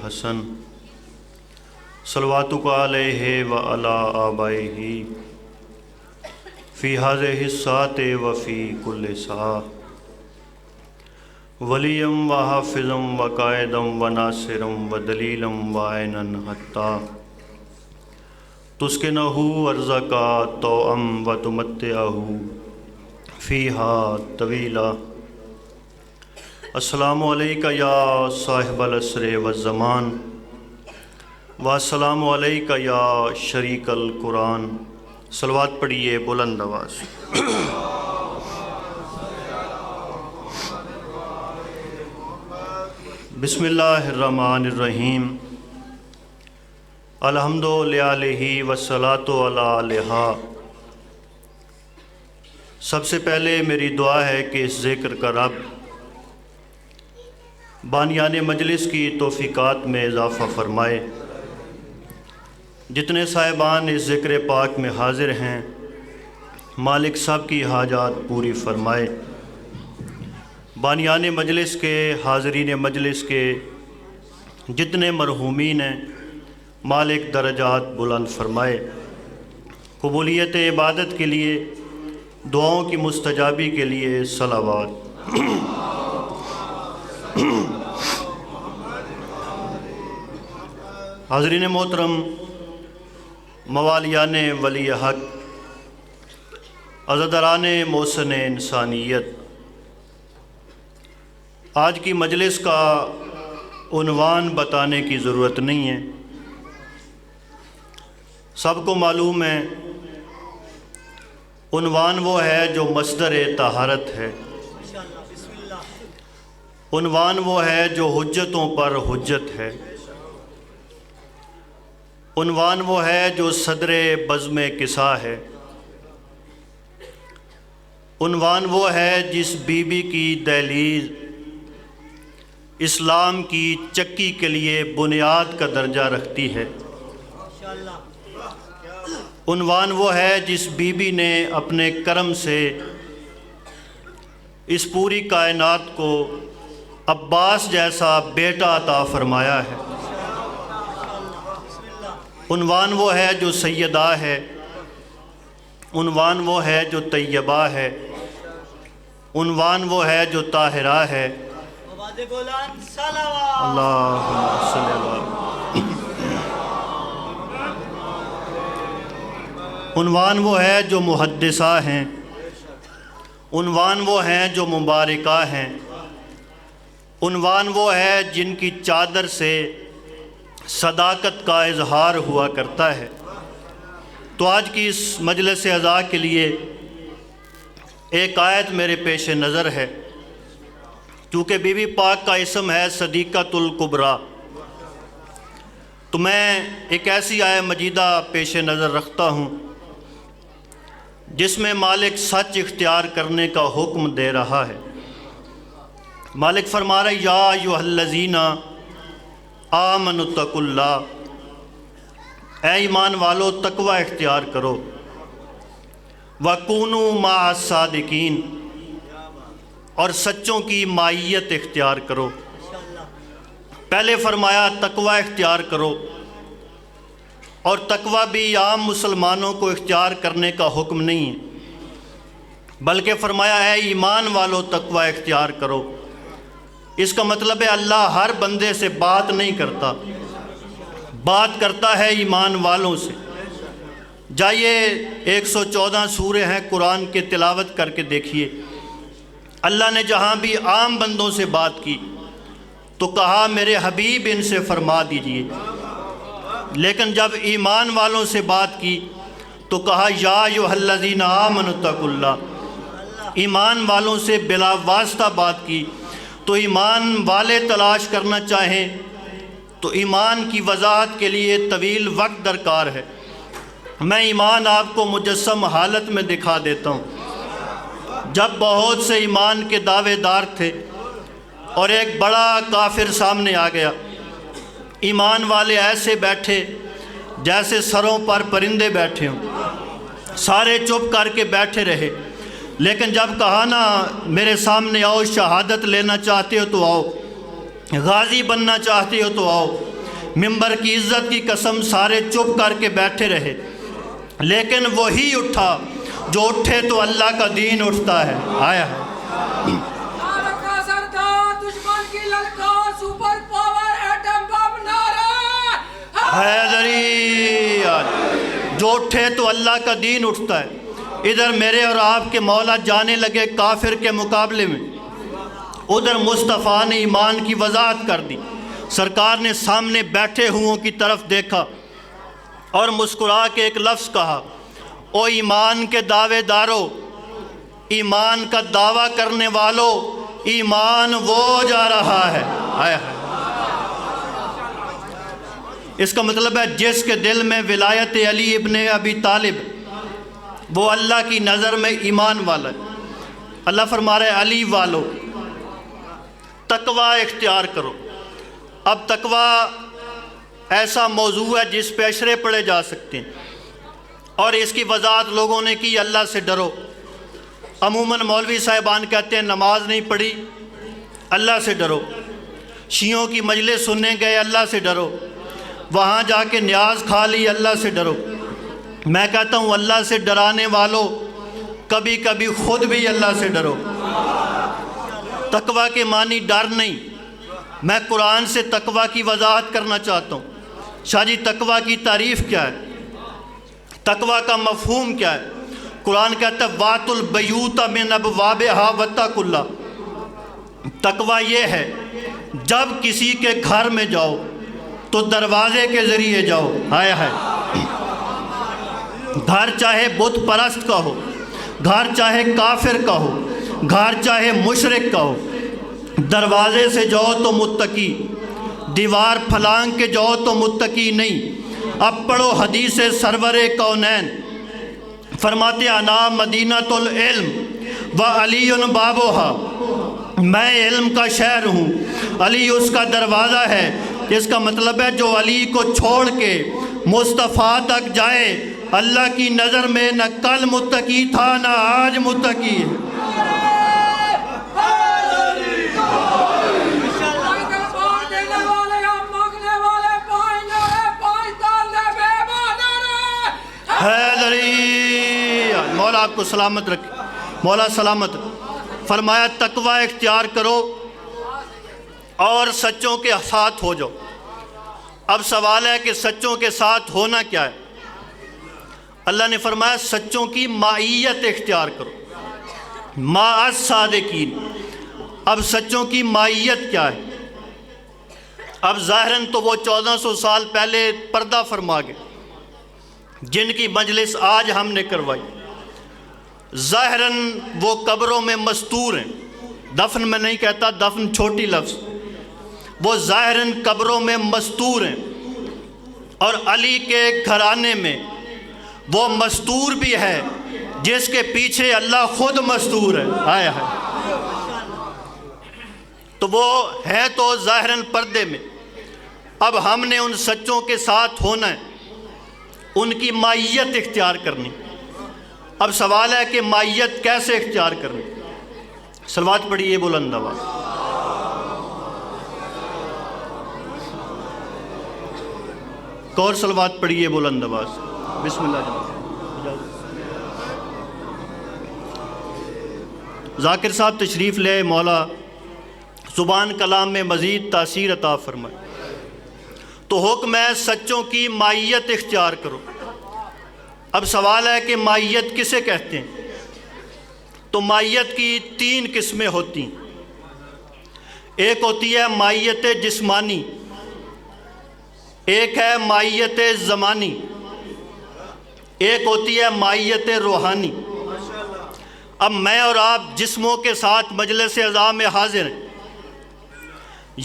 الحسن صلواتک علیہ وعلی آبائہ فی ہذہ الساعۃ وفی کل ساعۃ ولیًا وحافظًا وقائدًا وناصرًا ودلیلًا وعینا حتیٰ تسکنہ ارضک طوعا وتمتعہ فیہا طویلا۔ السلام علیکہ یا صاحب العصر والزمان والسلام علیکہ یا شریک القرآن۔ صلوات پڑھیے بلند آواز۔ بسم اللہ الرحمن الرحیم۔ الحمد للہ والصلاۃ علیہ۔ سب سے پہلے میری دعا ہے کہ اس ذکر کا رب بانیان مجلس کی توفیقات میں اضافہ فرمائے۔ جتنے صاحبان اس ذکر پاک میں حاضر ہیں مالک سب کی حاجات پوری فرمائے۔ بانیان مجلس کے، حاضرین مجلس کے جتنے مرحومین ہیں مالک درجات بلند فرمائے۔ قبولیت عبادت کے لیے، دعاؤں کی مستجابی کے لیے صلوات۔ حاضرین محترم، موالیان ولی حق، عزاداران محسن انسانیت، آج کی مجلس کا عنوان بتانے کی ضرورت نہیں ہے، سب کو معلوم ہے۔ عنوان وہ ہے جو مصدر طہارت ہے، عنوان وہ ہے جو حجتوں پر حجت ہے، عنوان وہ ہے جو صدر بزم کسا ہے، عنوان وہ ہے جس بی بی کی دہلیز اسلام کی چکی کے لیے بنیاد کا درجہ رکھتی ہے، عنوان وہ ہے جس بی بی نے اپنے کرم سے اس پوری کائنات کو عباس جیسا بیٹا عطا فرمایا ہے، عنوان وہ ہے جو سیدہ ہے، عنوان وہ ہے جو طیبہ ہے، عنوان وہ ہے جو طاہرہ ہے۔ اللہم صلی اللہ۔ عنوان وہ ہے جو محدثہ ہیں، عنوان وہ ہیں جو مبارکہ ہیں، عنوان وہ ہے جن کی چادر سے صداقت کا اظہار ہوا کرتا ہے۔ تو آج کی اس مجلس عزا کے لیے ایک آیت میرے پیش نظر ہے، کیونکہ بی بی پاک کا اسم ہے صدیقۃ الکبریٰ، تو میں ایک ایسی آیت مجیدہ پیش نظر رکھتا ہوں جس میں مالک سچ اختیار کرنے کا حکم دے رہا ہے۔ مالک فرما رہا ہے یا ایھا الذین آمنوا اتقوا اللہ، اے ایمان والو تقوی اختیار کرو، وَكُونُوا مَعَ الصَّادِقِينَ، اور سچوں کی معیت اختیار کرو۔ پہلے فرمایا تقوی اختیار کرو، اور تقوی بھی عام مسلمانوں کو اختیار کرنے کا حکم نہیں ہے، بلکہ فرمایا اے ایمان والو تقوی اختیار کرو۔ اس کا مطلب ہے اللہ ہر بندے سے بات نہیں کرتا، بات کرتا ہے ایمان والوں سے۔ جائیے 114 سورے ہیں قرآن کے، تلاوت کر کے دیکھیے۔ اللہ نے جہاں بھی عام بندوں سے بات کی تو کہا میرے حبیب ان سے فرما دیجئے، لیکن جب ایمان والوں سے بات کی تو کہا یا ایھا الذین آمنوا اتقوا اللہ۔ ایمان والوں سے بلا واسطہ بات کی، تو ایمان والے تلاش کرنا چاہیں تو ایمان کی وضاحت کے لیے طویل وقت درکار ہے۔ میں ایمان آپ کو مجسم حالت میں دکھا دیتا ہوں۔ جب بہت سے ایمان کے دعوے دار تھے اور ایک بڑا کافر سامنے آ گیا، ایمان والے ایسے بیٹھے جیسے سروں پر پرندے بیٹھے ہوں، سارے چپ کر کے بیٹھے رہے، لیکن جب کہا نا میرے سامنے آؤ، شہادت لینا چاہتے ہو تو آؤ، غازی بننا چاہتے ہو تو آؤ، ممبر کی عزت کی قسم سارے چپ کر کے بیٹھے رہے، لیکن وہی اٹھا جو اٹھے تو اللہ کا دین اٹھتا ہے۔ آیا ہے حیدری، جو اٹھے تو اللہ کا دین اٹھتا ہے۔ ادھر میرے اور آپ کے مولا جانے لگے کافر کے مقابلے میں، ادھر مصطفیٰ نے ایمان کی وضاحت کر دی۔ سرکار نے سامنے بیٹھے ہوں کی طرف دیکھا اور مسکرا کے ایک لفظ کہا، او ایمان کے دعوے دارو، ایمان کا دعویٰ کرنے والو، ایمان وہ جا رہا ہے۔ آیا ہے، اس کا مطلب ہے جس کے دل میں ولایت علی ابن ابی طالب، وہ اللہ کی نظر میں ایمان والا ہے۔ اللہ فرما رہے ہے علی والو تقوی اختیار کرو۔ اب تقوی ایسا موضوع ہے جس پہ اشرے پڑھے جا سکتے ہیں، اور اس کی وضاحت لوگوں نے کی، اللہ سے ڈرو۔ عموماً مولوی صاحبان کہتے ہیں نماز نہیں پڑھی، اللہ سے ڈرو۔ شیعوں کی مجلس سننے گئے، اللہ سے ڈرو۔ وہاں جا کے نیاز کھا لی، اللہ سے ڈرو۔ میں کہتا ہوں اللہ سے ڈرانے والوں کبھی کبھی خود بھی اللہ سے ڈرو۔ تقوی کے معنی ڈر نہیں، میں قرآن سے تقوی کی وضاحت کرنا چاہتا ہوں۔ شاہ جی تقوی کی تعریف کیا ہے؟ تقوی کا مفہوم کیا ہے؟ قرآن کہتا ہے وَاتُوا الْبَیُوتَ مِنْ أَبْوَابِهَا وَاتَّقُوا اللَّهَ۔ تقوی یہ ہے جب کسی کے گھر میں جاؤ تو دروازے کے ذریعے جاؤ۔ آیا ہے، گھر چاہے بت پرست کا ہو، گھر چاہے کافر کا ہو، گھر چاہے مشرک کا ہو، دروازے سے جاؤ تو متقی، دیوار پھلانگ کے جاؤ تو متقی نہیں۔ اب پڑھو حدیث سرور کونین، فرماتے انا مدینۃ العلم و علی بابوہا، میں علم کا شہر ہوں، علی اس کا دروازہ ہے۔ اس کا مطلب ہے جو علی کو چھوڑ کے مصطفیٰ تک جائے، اللہ کی نظر میں نہ کل متقی تھا نہ آج متقی ہے۔ حیدری، مولا آپ کو سلامت رکھے، مولا سلامت۔ فرمایا تقوی اختیار کرو اور سچوں کے ساتھ ہو جاؤ۔ اب سوال ہے کہ سچوں کے ساتھ ہونا کیا ہے؟ اللہ نے فرمایا سچوں کی معیت اختیار کرو، مع الصادقین۔ اب سچوں کی معیت کیا ہے؟ اب ظاہراً تو وہ 1400 سال پہلے پردہ فرما گئے جن کی مجلس آج ہم نے کروائی۔ ظاہراً وہ قبروں میں مستور ہیں، دفن میں نہیں کہتا، دفن چھوٹی لفظ، وہ ظاہراً قبروں میں مستور ہیں، اور علی کے گھرانے میں وہ مستور بھی ہے جس کے پیچھے اللہ خود مستور ہے۔ آیا ہے، تو وہ ہے تو ظاہراً پردے میں۔ اب ہم نے ان سچوں کے ساتھ ہونا ہے، ان کی معیت اختیار کرنی۔ اب سوال ہے کہ معیت کیسے اختیار کرنی؟ صلوات پڑھیے بلند آواز۔ اور صلوات پڑھیے بلند آواز۔ بسم اللہ جناب۔ ذاکر صاحب تشریف لے، مولا زبان کلام میں مزید تاثیر عطا فرمائے۔ تو حکم ہے سچوں کی معیت اختیار کرو۔ اب سوال ہے کہ معیت کسے کہتے ہیں؟ تو معیت کی 3 قسمیں ہوتی ہیں۔ ایک ہوتی ہے معیت جسمانی، ایک ہے معیت زمانی، ایک ہوتی ہے معیت روحانی۔ اب میں اور آپ جسموں کے ساتھ مجلس اعضاء میں حاضر ہیں،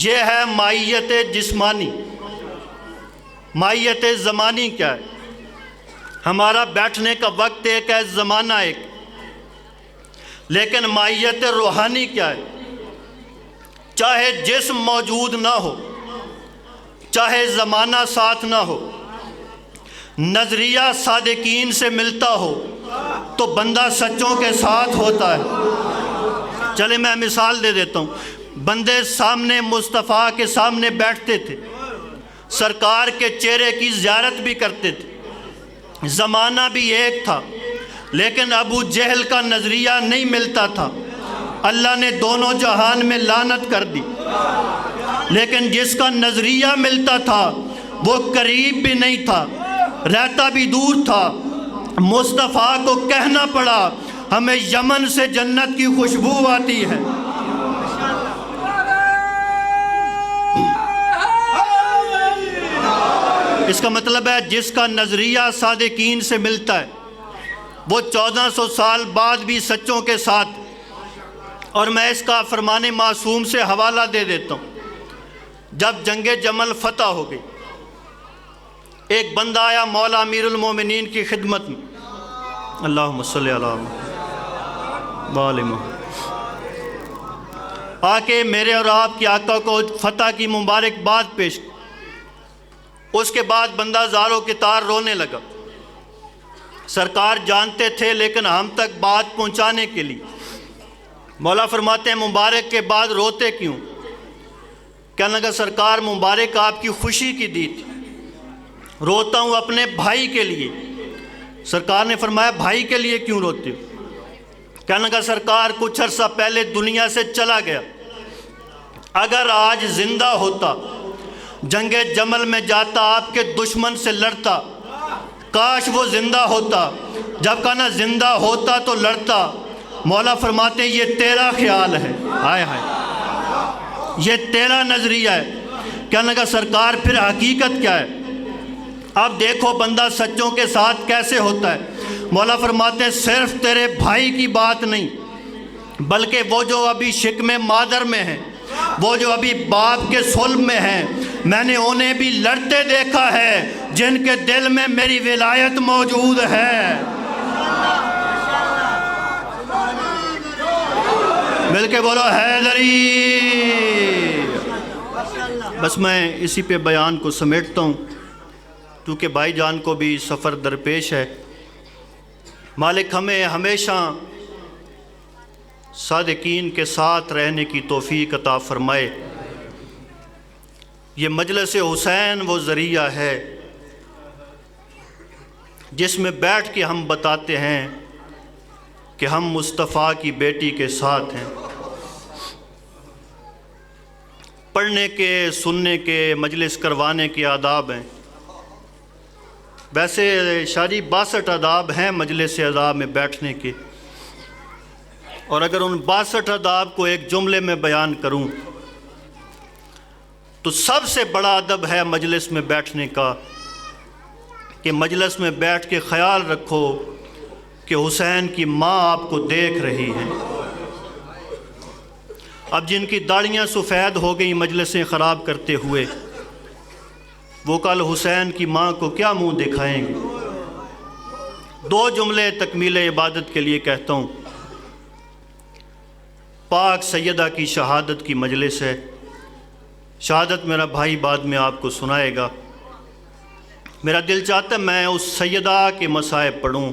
یہ ہے معیت جسمانی۔ معیت زمانی کیا ہے؟ ہمارا بیٹھنے کا وقت ایک ہے، زمانہ ایک۔ لیکن معیت روحانی کیا ہے؟ چاہے جسم موجود نہ ہو، چاہے زمانہ ساتھ نہ ہو، نظریہ صادقین سے ملتا ہو تو بندہ سچوں کے ساتھ ہوتا ہے۔ چلے میں مثال دے دیتا ہوں۔ بندے سامنے مصطفیٰ کے سامنے بیٹھتے تھے، سرکار کے چہرے کی زیارت بھی کرتے تھے۔ زمانہ بھی ایک تھا لیکن ابو جہل کا نظریہ نہیں ملتا تھا، اللہ نے دونوں جہان میں لعنت کر دی۔ لیکن جس کا نظریہ ملتا تھا وہ قریب بھی نہیں تھا، رہتا بھی دور تھا۔ مصطفیٰ کو کہنا پڑا ہمیں یمن سے جنت کی خوشبو آتی ہے۔ اس کا مطلب ہے جس کا نظریہ صادقین سے ملتا ہے وہ 1400 سال بعد بھی سچوں کے ساتھ۔ اور میں اس کا فرمان معصوم سے حوالہ دے دیتا ہوں۔ جب جنگ جمل فتح ہو گئی، ایک بندہ آیا مولا امیر المومنین کی خدمت میں، اللہم صلی علی محمد، آ کے میرے اور آپ کی آقا کو فتح کی مبارکباد پیش کی۔ اس کے بعد بندہ زاروں کی طرح رونے لگا۔ سرکار جانتے تھے لیکن ہم تک بات پہنچانے کے لیے مولا فرماتے ہیں مبارک کے بعد روتے کیوں؟ کہنے لگا سرکار مبارک آپ کی خوشی کی دی تھی، روتا ہوں اپنے بھائی کے لیے۔ سرکار نے فرمایا بھائی کے لیے کیوں روتے ہو؟ کہنے لگا سرکار کچھ عرصہ پہلے دنیا سے چلا گیا، اگر آج زندہ ہوتا جنگ جمل میں جاتا آپ کے دشمن سے لڑتا، کاش وہ زندہ ہوتا۔ جب کہنا زندہ ہوتا تو لڑتا، مولا فرماتے ہیں یہ تیرا خیال ہے، ہائے ہائے یہ تیرا نظریہ ہے۔ کہنے لگا سرکار پھر حقیقت کیا ہے؟ اب دیکھو بندہ سچوں کے ساتھ کیسے ہوتا ہے۔ مولا فرماتے ہیں صرف تیرے بھائی کی بات نہیں بلکہ وہ جو ابھی شکم مادر میں ہیں، وہ جو ابھی باپ کے صلب میں ہیں، میں نے انہیں بھی لڑتے دیکھا ہے جن کے دل میں میری ولایت موجود ہے۔ مل کے بولو حیدری۔ بس میں اسی پہ بیان کو سمیٹتا ہوں کیونکہ بھائی جان کو بھی سفر درپیش ہے۔ مالک ہمیں ہمیشہ صادقین کے ساتھ رہنے کی توفیق عطا فرمائے۔ یہ مجلس حسین وہ ذریعہ ہے جس میں بیٹھ کے ہم بتاتے ہیں کہ ہم مصطفیٰ کی بیٹی کے ساتھ ہیں۔ پڑھنے کے، سننے کے، مجلس کروانے کے آداب ہیں۔ ویسے شادی 62 آداب ہیں مجلس آداب میں بیٹھنے کے، اور اگر ان 62 آداب کو ایک جملے میں بیان کروں تو سب سے بڑا ادب ہے مجلس میں بیٹھنے کا کہ مجلس میں بیٹھ کے خیال رکھو کہ حسین کی ماں آپ کو دیکھ رہی ہیں۔ اب جن کی داڑیاں سفید ہو گئی مجلسیں خراب کرتے ہوئے، وہ کل حسین کی ماں کو کیا منہ دکھائیں گے؟ 2 جملے تکمیل عبادت کے لیے کہتا ہوں۔ پاک سیدہ کی شہادت کی مجلس ہے، شہادت میرا بھائی بعد میں آپ کو سنائے گا۔ میرا دل چاہتا ہے میں اس سیدہ کے مصائب پڑھوں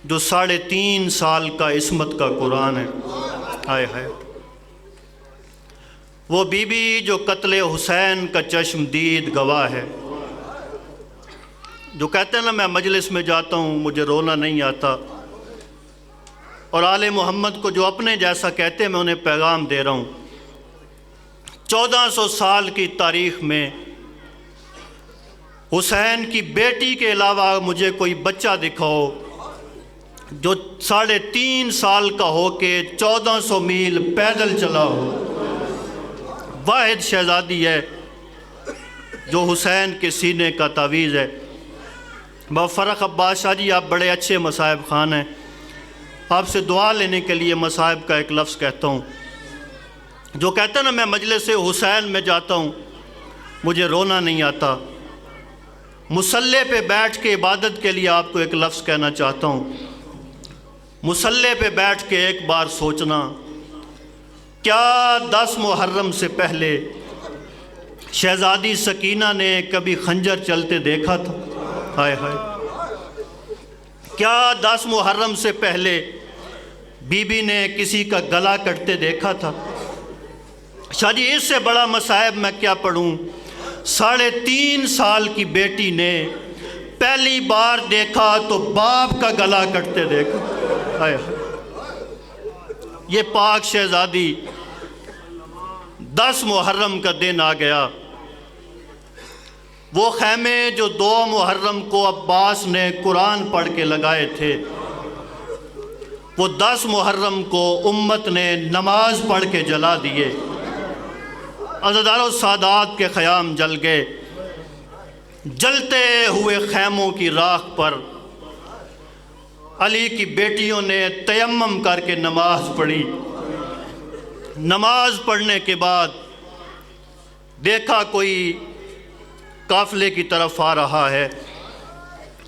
جو 3.5 سال کا عصمت کا قرآن ہے۔ ہائے ہائے وہ بی بی جو قتل حسین کا چشم دید گواہ ہے، جو کہتے ہیں نا میں مجلس میں جاتا ہوں مجھے رونا نہیں آتا، اور آل محمد کو جو اپنے جیسا کہتے ہیں میں انہیں پیغام دے رہا ہوں۔ 1400 سال کی تاریخ میں حسین کی بیٹی کے علاوہ مجھے کوئی بچہ دکھاؤ جو 3.5 سال کا ہو کے 1400 میل پیدل چلا ہو۔ واحد شہزادی ہے جو حسین کے سینے کا تعویذ ہے۔ فرخ عباس شاہ جی آپ بڑے اچھے مصائب خان ہیں، آپ سے دعا لینے کے لیے مصائب کا ایک لفظ کہتا ہوں۔ جو کہتا ہے نا میں مجلس حسین میں جاتا ہوں مجھے رونا نہیں آتا، مصلی پہ بیٹھ کے عبادت کے لیے آپ کو ایک لفظ کہنا چاہتا ہوں۔ مصلی پہ بیٹھ کے ایک بار سوچنا، کیا 10 محرم سے پہلے شہزادی سکینہ نے کبھی خنجر چلتے دیکھا تھا؟ ہائے ہائے کیا 10 محرم سے پہلے بی بی نے کسی کا گلا کٹتے دیکھا تھا؟ شاہ جی اس سے بڑا مصائب میں کیا پڑھوں؟ 3.5 سال کی بیٹی نے پہلی بار دیکھا تو باپ کا گلا کٹتے دیکھا۔ یہ پاک شہزادی 10 محرم کا دن آ گیا۔ وہ خیمے جو 2 محرم کو عباس نے قرآن پڑھ کے لگائے تھے، وہ 10 محرم کو امت نے نماز پڑھ کے جلا دیے۔ عزادارو سادات کے خیام جل گئے۔ جلتے ہوئے خیموں کی راکھ پر علی کی بیٹیوں نے تیمم کر کے نماز پڑھی۔ نماز پڑھنے کے بعد دیکھا کوئی قافلے کی طرف آ رہا ہے۔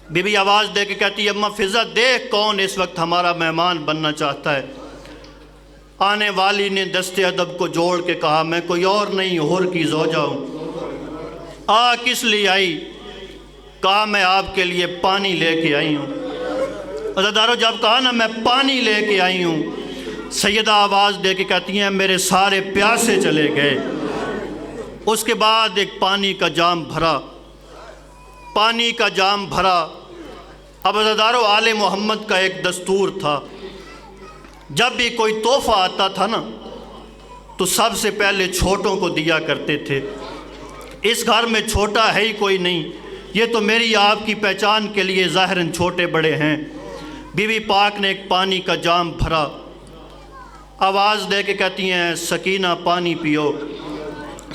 بی بی آواز دے کے کہتی ہے اماں فضا دیکھ کون اس وقت ہمارا مہمان بننا چاہتا ہے۔ آنے والی نے دست ادب کو جوڑ کے کہا میں کوئی اور نہیں ہور کی زوجہ ہوں۔ کس لیے آئی؟ کہا میں آپ کے لیے پانی لے کے آئی ہوں۔ عزادارو جب کہا نا میں پانی لے کے آئی ہوں، سیدہ آواز دے کے کہتی ہیں میرے سارے پیاسے چلے گئے۔ اس کے بعد ایک پانی کا جام بھرا، پانی کا جام بھرا۔ اب عزادارو آل محمد کا ایک دستور تھا، جب بھی کوئی تحفہ آتا تھا نا تو سب سے پہلے چھوٹوں کو دیا کرتے تھے۔ اس گھر میں چھوٹا ہے ہی کوئی نہیں، یہ تو میری آپ کی پہچان کے لیے ظاہراً چھوٹے بڑے ہیں۔ بی بی پاک نے ایک پانی کا جام بھرا، آواز دے کے کہتی ہیں سکینہ پانی پیو۔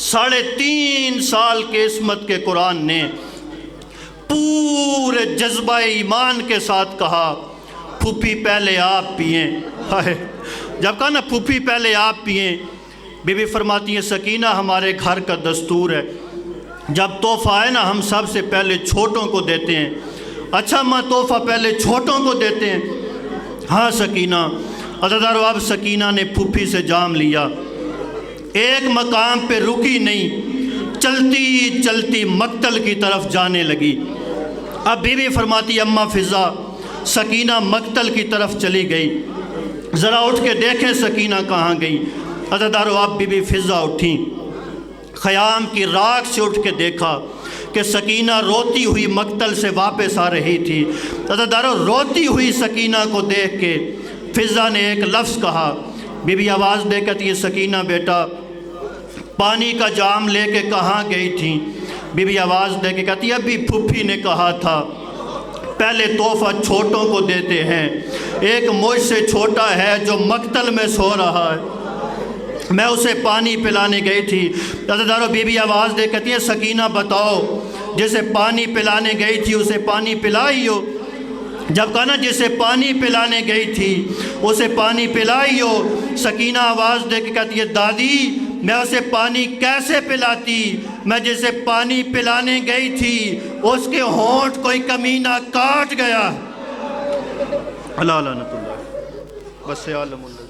3.5 سال کے عصمت کے قرآن نے پورے جذبہ ایمان کے ساتھ کہا پھوپھی پہلے آپ پئیں۔ جب کہا نا پھوپھی پہلے آپ پئیں، بی بی فرماتی ہیں سکینہ ہمارے گھر کا دستور ہے، جب تحفہ آئے نا ہم سب سے پہلے چھوٹوں کو دیتے ہیں۔ اچھا ماں تحفہ پہلے چھوٹوں کو دیتے ہیں؟ ہاں سکینہ۔ عزادارو اب سکینہ نے پھوپھی سے جام لیا، ایک مقام پہ رکی نہیں، چلتی چلتی مقتل کی طرف جانے لگی۔ اب بی بی فرماتی اماں فضا سکینہ مقتل کی طرف چلی گئی، ذرا اٹھ کے دیکھیں سکینہ کہاں گئی۔ عزادارو اب بی بی فضا اٹھیں، خیام کی راکھ سے اٹھ کے دیکھا کہ سکینہ روتی ہوئی مقتل سے واپس آ رہی تھی۔ عزادارو روتی ہوئی سکینہ کو دیکھ کے فضا نے ایک لفظ کہا۔ بی بی آواز دے کہتی ہے سکینہ بیٹا پانی کا جام لے کے کہاں گئی تھی؟ بی بی آواز دے کے کہتی ہے ابھی پھوپھی نے کہا تھا پہلے تحفہ چھوٹوں کو دیتے ہیں، ایک مجھ سے چھوٹا ہے جو مقتل میں سو رہا ہے، میں اسے پانی پلانے گئی تھی۔ عزادارو بی بی آواز دے کہتی ہے سکینہ بتاؤ جسے پانی پلانے گئی تھی اسے پانی پلائی ہو؟ جب کہا نا جسے پانی پلانے گئی تھی اسے پانی پلائی ہو؟ سکینہ آواز دے کے کہتی ہے دادی میں اسے پانی کیسے پلاتی، میں جسے پانی پلانے گئی تھی اس کے ہونٹ کوئی کمینہ کاٹ گیا۔ اللہ لعنت اللہ بس عالم اللہ۔